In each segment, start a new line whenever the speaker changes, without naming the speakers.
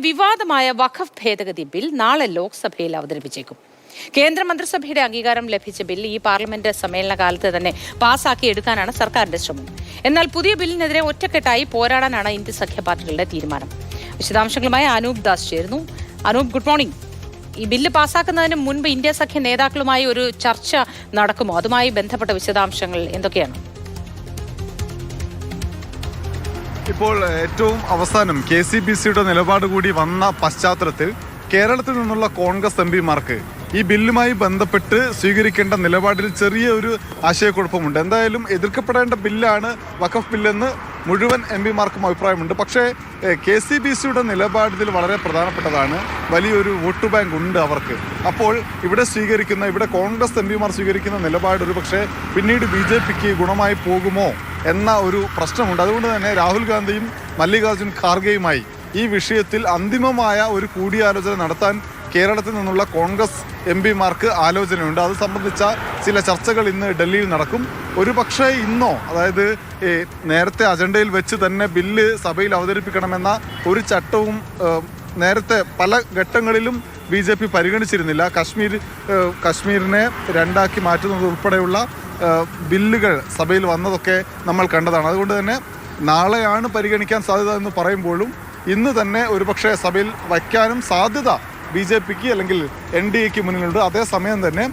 വിവാദമായ വഖഫ് ഭേദഗതി ബിൽ നാളെ ലോക്സഭയിൽ അവതരിപ്പിച്ചേക്കും. കേന്ദ്രമന്ത്രിസഭയുടെ അംഗീകാരം ലഭിച്ച ബിൽ ഈ പാർലമെന്റ് സമ്മേളന കാലത്ത് തന്നെ പാസാക്കി എടുക്കാനാണ് സർക്കാരിന്റെ ശ്രമം. എന്നാൽ പുതിയ ബില്ലിനെതിരെ ഒറ്റക്കെട്ടായി പോരാടാനാണ് ഇന്ത്യ സഖ്യ പാർട്ടികളുടെ തീരുമാനം. വിശദാംശങ്ങളുമായി അനൂപ് ദാസ് ചേരുന്നു. Anoop, good morning. ഈ ബില്ല് പാസാക്കുന്നതിന് മുൻപ് ഇന്ത്യ സഖ്യ നേതാക്കളുമായി ഒരു ചർച്ച നടക്കുമോ? അതുമായി ബന്ധപ്പെട്ട വിശദാംശങ്ങൾ എന്തൊക്കെയാണ്?
ഇപ്പോൾ ഏറ്റവും അവസാനം KCBCയുടെ നിലപാട് കൂടി വന്ന പശ്ചാത്തലത്തിൽ കേരളത്തിൽ നിന്നുള്ള കോൺഗ്രസ് എംപിമാർക്ക് ഈ ബില്ലുമായി ബന്ധപ്പെട്ട് സ്വീകരിക്കേണ്ട നിലപാടിൽ ചെറിയ ഒരു ആശയക്കുഴപ്പമുണ്ട്. എന്തായാലും എതിർക്കപ്പെടേണ്ട ബില്ലാണ് വഖഫ് ബില്ലെന്ന് മുഴുവൻ എംപിമാർക്കും അഭിപ്രായമുണ്ട്. പക്ഷേ KCBCയുടെ നിലപാടിൽ വളരെ പ്രധാനപ്പെട്ടതാണ്. വലിയൊരു വോട്ട് ബാങ്ക് ഉണ്ട് അവർക്ക്. അപ്പോൾ ഇവിടെ കോൺഗ്രസ് എംപിമാർ സ്വീകരിക്കുന്ന നിലപാട് ഒരു പക്ഷേ പിന്നീട് BJPക്ക് ഗുണമായി പോകുമോ എന്ന ഒരു പ്രശ്നമുണ്ട്. അതുകൊണ്ട് തന്നെ രാഹുൽ ഗാന്ധിയും മല്ലികാർജുൻ ഖാർഗെയുമായി ഈ വിഷയത്തിൽ അന്തിമമായ ഒരു കൂടിയാലോചന നടത്താൻ കേരളത്തിൽ നിന്നുള്ള കോൺഗ്രസ് എംപിമാർക്ക് ആലോചനയുണ്ട്. അത് സംബന്ധിച്ച ചില ചർച്ചകൾ ഇന്ന് ഡൽഹിയിൽ നടക്കും. ഒരു പക്ഷേ ഇന്നോ, അതായത് നേരത്തെ അജണ്ടയിൽ വെച്ച് തന്നെ ബില്ല് സഭയിൽ അവതരിപ്പിക്കണമെന്ന ഒരു ചട്ടവും നേരത്തെ പല ഘട്ടങ്ങളിലും BJP പരിഗണിച്ചിരുന്നില്ല. കശ്മീരിനെ രണ്ടാക്കി മാറ്റുന്നത് ഉൾപ്പെടെയുള്ള ബില്ലുകൾ സഭയിൽ വന്നതൊക്കെ നമ്മൾ കണ്ടതാണ്. അതുകൊണ്ട് തന്നെ നാളെയാണ് പരിഗണിക്കാൻ സാധ്യത എന്ന് പറയുമ്പോഴും ഇന്ന് തന്നെ ഒരുപക്ഷെ സഭയിൽ വയ്ക്കാനും സാധ്യത BJPക്ക് അല്ലെങ്കിൽ NDAക്ക് മുന്നിലുണ്ട്. അതേസമയം തന്നെ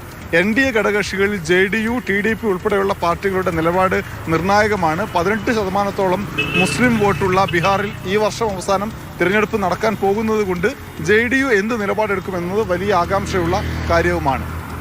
NDA ഘടകകക്ഷികളിൽ JDU, TDP ഉൾപ്പെടെയുള്ള പാർട്ടികളുടെ നിലപാട് നിർണായകമാണ്. 18% മുസ്ലിം വോട്ടുള്ള ബീഹാറിൽ ഈ വർഷം അവസാനം തിരഞ്ഞെടുപ്പ് നടക്കാൻ പോകുന്നത് കൊണ്ട് JDU എന്ത് നിലപാടെടുക്കുമെന്നത് വലിയ ആകാംക്ഷയുള്ള കാര്യവുമാണ്.